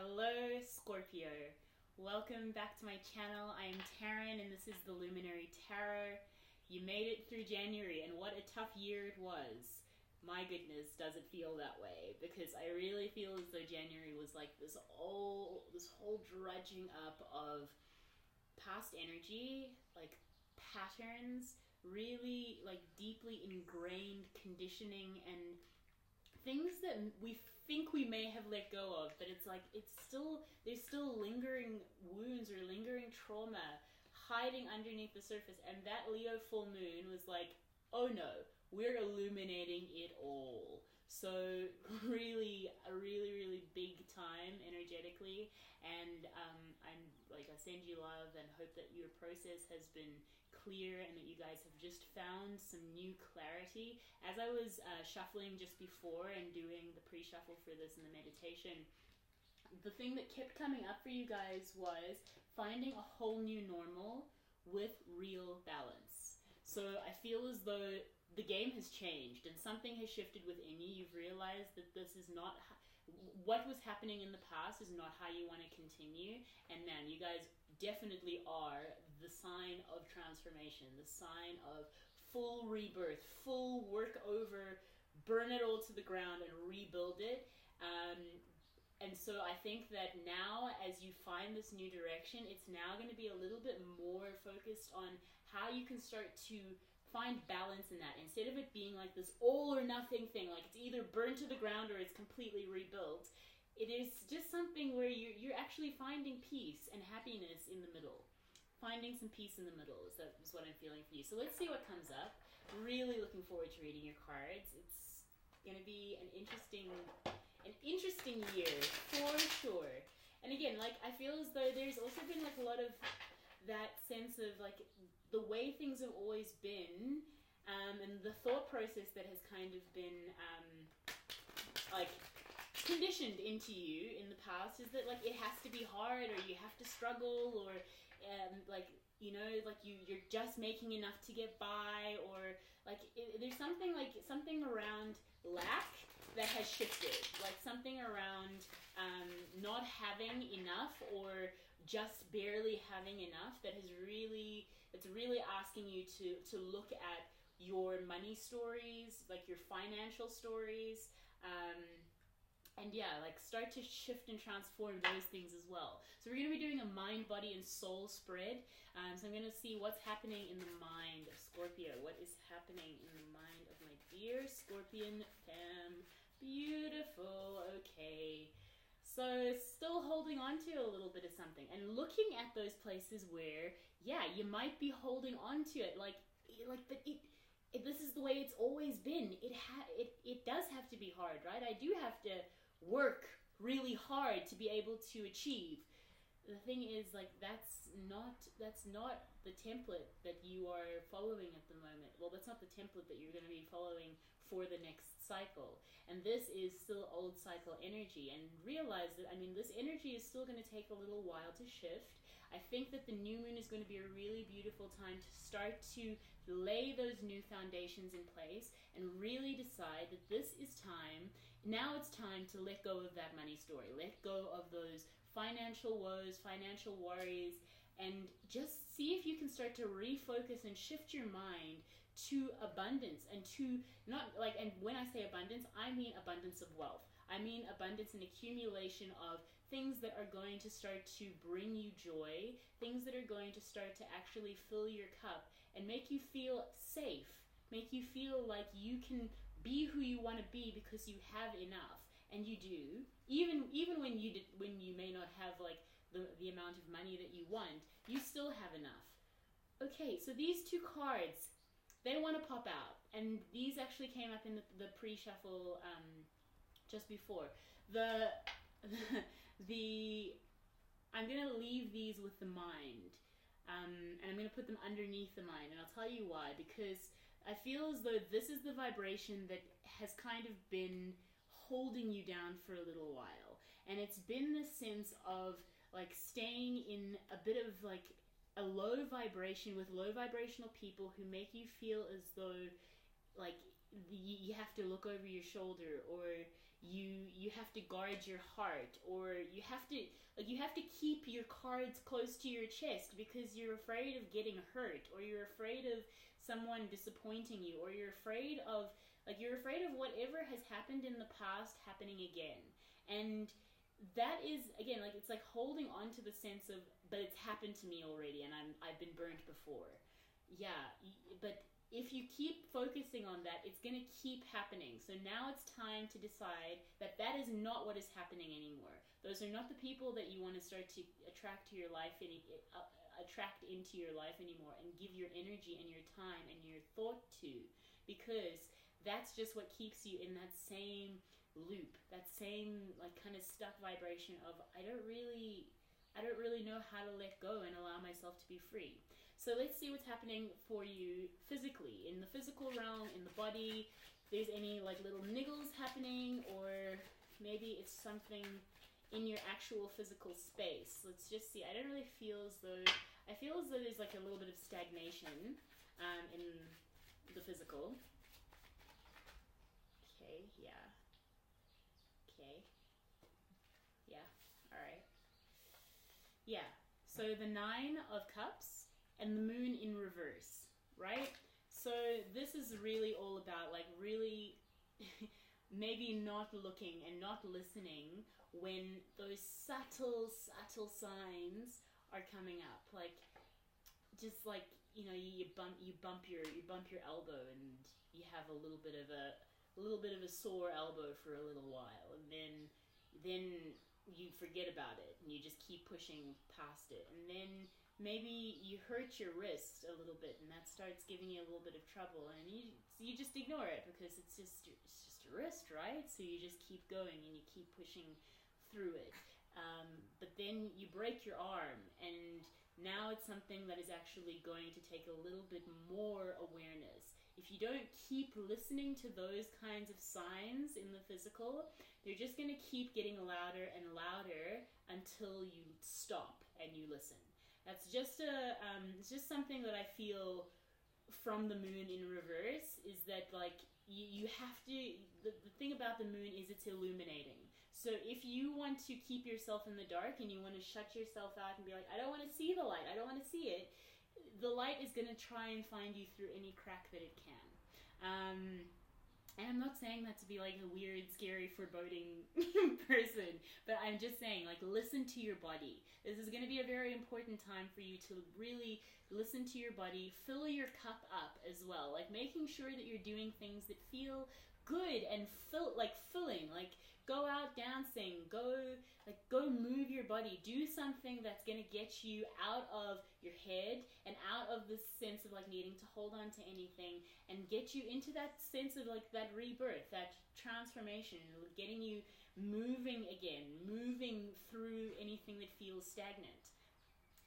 Hello, Scorpio. Welcome back to my channel. I am Tarin, and this is the Luminary Tarot. You made it through January, and what a tough year it was. My goodness, does it feel that way? Because I really feel as though January was like this whole drudging up of past energy, like patterns, really like deeply ingrained conditioning and things that we think we may have let go of, but it's like there's still lingering wounds or lingering trauma hiding underneath the surface. And that Leo full moon was like, oh no, we're illuminating it all. So really a really big time energetically. And I'm like, I send you love and hope that your process has been clear and that you guys have just found some new clarity. As I was shuffling just before and doing the pre-shuffle for this and the meditation, the thing that kept coming up for you guys was finding a whole new normal with real balance. So I feel as though the game has changed and something has shifted within you. You've realized that this is not what was happening in the past is not how you want to continue. And man, you guys definitely are the sign of transformation, the sign of full rebirth, full work over, burn it all to the ground and rebuild it. And so I think that now, as you find this new direction, it's now going to be a little bit more focused on how you can start to find balance in that. Instead of it being like this all or nothing thing, like it's either burned to the ground or it's completely rebuilt, it is just something where you're actually finding peace and happiness in the middle. Finding some peace in the middle is what I'm feeling for you. So let's see what comes up. Really looking forward to reading your cards. It's going to be an interesting year for sure. And again, like I feel as though there's also been like a lot of that sense of like the way things have always been, and the thought process that has kind of been like conditioned into you in the past is that like it has to be hard, or you have to struggle, or like, you know, like you're just making enough to get by, or like there's something around lack that has shifted, like something around not having enough or just barely having enough it's really asking you to look at your money stories, like your financial stories, and yeah, like start to shift and transform those things as well. So we're going to be doing a mind, body, and soul spread. So I'm going to see what's happening in the mind of Scorpio. What is happening in the mind of my dear Scorpion fam? Beautiful. Okay. So still holding on to a little bit of something and looking at those places where, yeah, you might be holding on to it. But this is the way it's always been. It does have to be hard, right? I do have to work really hard to be able to achieve. The thing is, like, that's not the template that you are following at the moment. Well, that's not the template that you're going to be following for the next cycle. And this is still old cycle energy. And realize that, I mean, this energy is still going to take a little while to shift. I think that the new moon is going to be a really beautiful time to start to lay those new foundations in place and really decide that this is time. Now it's time to let go of that money story. Let go of those financial woes, financial worries, and just see if you can start to refocus and shift your mind to abundance, and to not like, and when I say abundance, I mean abundance of wealth. I mean abundance and accumulation of things that are going to start to bring you joy, things that are going to start to actually fill your cup and make you feel safe, make you feel like you can be who you want to be because you have enough. And you do, even when you may not have like the amount of money that you want, you still have enough. Okay, so these two cards, they want to pop out, and these actually came up in the pre-shuffle just before. I'm gonna leave these with the mind, and I'm gonna put them underneath the mind, and I'll tell you why. Because I feel as though this is the vibration that has kind of been holding you down for a little while, and it's been this sense of like staying in a bit of like a low vibration with low vibrational people who make you feel as though like you have to look over your shoulder, or you have to guard your heart, or you have to keep your cards close to your chest because you're afraid of getting hurt, or you're afraid of someone disappointing you, or you're afraid of whatever has happened in the past happening again. And that is, again, like, it's like holding on to the sense of, but it's happened to me already, and I've been burnt before. Yeah, but if you keep focusing on that, it's going to keep happening. So now it's time to decide that that is not what is happening anymore. Those are not the people that you want to start to attract to your life, attract into your life anymore, and give your energy and your time and your thought to, because that's just what keeps you in that same loop, that same like kind of stuck vibration of I don't really know how to let go and allow myself to be free. So let's see what's happening for you physically, in the physical realm, in the body. If there's any like little niggles happening, or maybe it's something in your actual physical space. Let's just see. I don't really feel as though, I feel as though there's like a little bit of stagnation in the physical. Okay, yeah. Okay. Yeah, alright. Yeah, so the 9 of Cups and the Moon in reverse, right? So this is really all about like really maybe not looking and not listening when those subtle signs are coming up. Like, just like, you know, you bump your elbow and you have a little bit of a sore elbow for a little while, and then you forget about it and you just keep pushing past it, and then maybe you hurt your wrist a little bit, and that starts giving you a little bit of trouble, and you just ignore it because it's just a wrist, right? So you just keep going and you keep pushing through it, but then you break your arm, and now it's something that is actually going to take a little bit more awareness. If you don't keep listening to those kinds of signs in the physical, they're just going to keep getting louder and louder until you stop and you listen. That's just it's just something that I feel from the Moon in reverse, is that like you have to, the thing about the Moon is it's illuminating. So if you want to keep yourself in the dark and you want to shut yourself out and be like, I don't want to see the light, I don't want to see it, the light is going to try and find you through any crack that it can. And I'm not saying that to be like a weird, scary, foreboding person, but I'm just saying, like, listen to your body. This is going to be a very important time for you to really listen to your body, fill your cup up as well, like making sure that you're doing things that feel good and filling, like go out dancing, go move your body, do something that's going to get you out of your head and out of this sense of like needing to hold on to anything, and get you into that sense of like that rebirth, that transformation, getting you moving again, moving through anything that feels stagnant.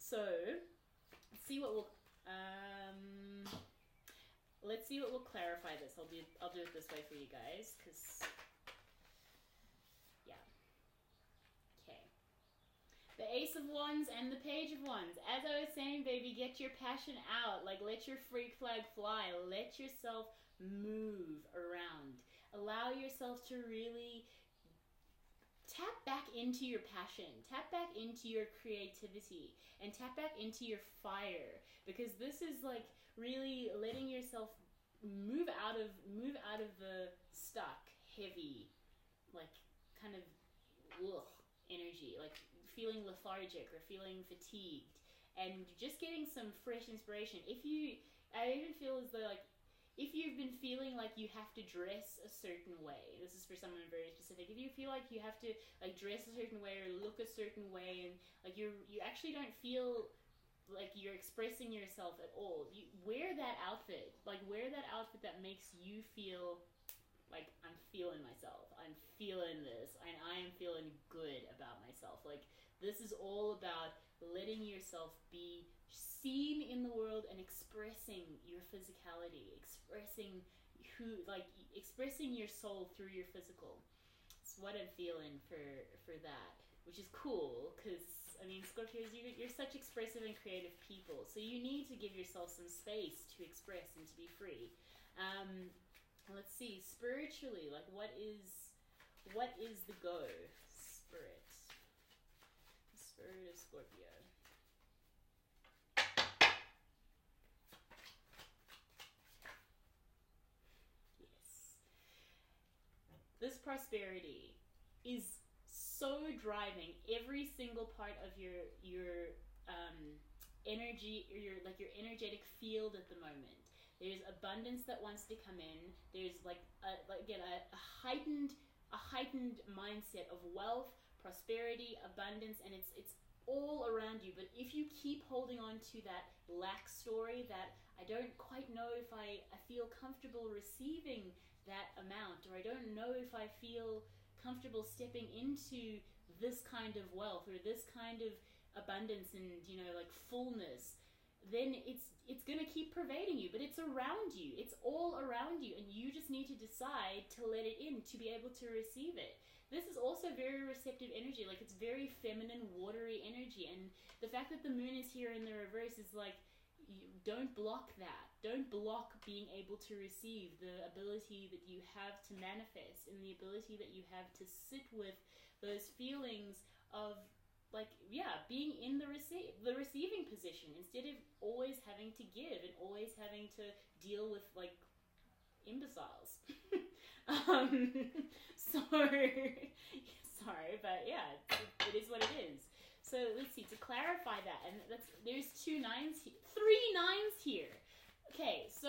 So let's see what will clarify this. I'll do it this way for you guys, because the Ace of Wands and the Page of Wands. As I was saying, baby, get your passion out. Like, let your freak flag fly. Let yourself move around. Allow yourself to really tap back into your passion. Tap back into your creativity. And tap back into your fire. Because this is, like, really letting yourself move out of the stuck, heavy, like, kind of, energy. Like, feeling lethargic or feeling fatigued, and just getting some fresh inspiration. I even feel as though, like, if you've been feeling like you have to dress a certain way, this is for someone very specific, if you feel like you have to like dress a certain way or look a certain way, and like you actually don't feel like you're expressing yourself at all, you wear that outfit. Like, wear that outfit that makes you feel like, I'm feeling myself, I'm feeling this, and I am feeling good about myself. Like, this is all about letting yourself be seen in the world and expressing your physicality, expressing your soul through your physical. It's what I'm feeling for that, which is cool, because, I mean, Scorpios, you're such expressive and creative people, so you need to give yourself some space to express and to be free. Let's see, spiritually, like, what is What is the go? Spirit. The spirit of Scorpio. Yes. This prosperity is so driving every single part of your energy, or your energetic field at the moment. There's abundance that wants to come in. There's a heightened mindset of wealth, prosperity, abundance, and it's all around you. But if you keep holding on to that lack story, that I don't quite know if I feel comfortable receiving that amount, or I don't know if I feel comfortable stepping into this kind of wealth or this kind of abundance and fullness, then it's going to keep pervading you. But it's around you, it's all around you, and you just need to decide to let it in, to be able to receive it. This is also very receptive energy, like it's very feminine, watery energy, and the fact that the moon is here in the reverse is like, don't block that. Don't block being able to receive, the ability that you have to manifest, and the ability that you have to sit with those feelings of being in the receiving position, instead of always having to give and always having to deal with imbeciles. Sorry, but yeah, it is what it is. So let's see, to clarify that, and there's 3 nines here. Okay, so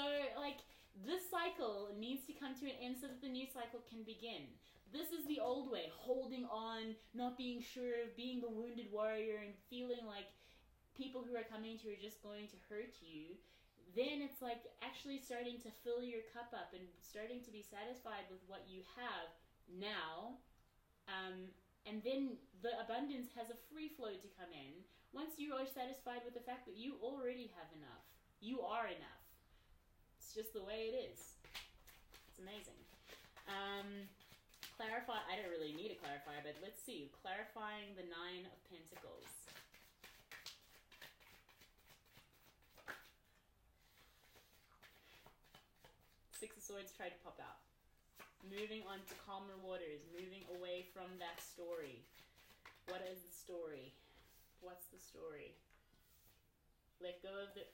this cycle needs to come to an end so that the new cycle can begin. This is the old way, holding on, not being sure, being the wounded warrior, and feeling like people who are coming to you are just going to hurt you. Then it's like actually starting to fill your cup up and starting to be satisfied with what you have now. And then the abundance has a free flow to come in once you are satisfied with the fact that you already have enough. You are enough. It's just the way it is. It's amazing. Clarify, I don't really need a clarifier, but let's see. Clarifying the 9 of Pentacles. Six of Swords tried to pop out. Moving on to calmer waters, moving away from that story. What is the story? What's the story? Let go of the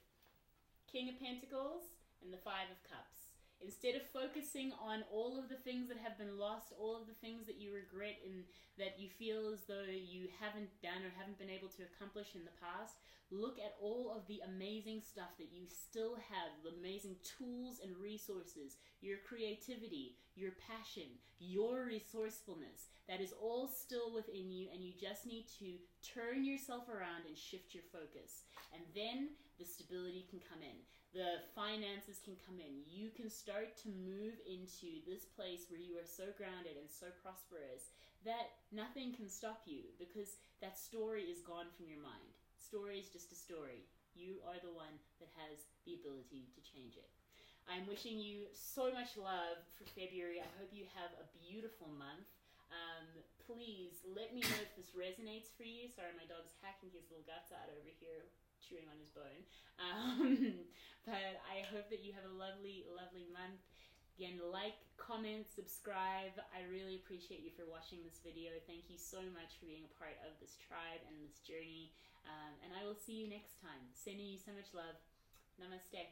King of Pentacles and the 5 of Cups. Instead of focusing on all of the things that have been lost, all of the things that you regret and that you feel as though you haven't done or haven't been able to accomplish in the past, look at all of the amazing stuff that you still have, the amazing tools and resources, your creativity, your passion, your resourcefulness. That is all still within you, and you just need to turn yourself around and shift your focus. And then the stability can come in. The finances can come in. You can start to move into this place where you are so grounded and so prosperous that nothing can stop you, because that story is gone from your mind. Story is just a story. You are the one that has the ability to change it. I'm wishing you so much love for February. I hope you have a beautiful month. Please let me know if this resonates for you. Sorry, my dog's hacking his little guts out over here, chewing on his bone. But I hope that you have a lovely, lovely month. Again, like, comment, subscribe. I really appreciate you for watching this video. Thank you so much for being a part of this tribe and this journey. And I will see you next time. Sending you so much love. Namaste.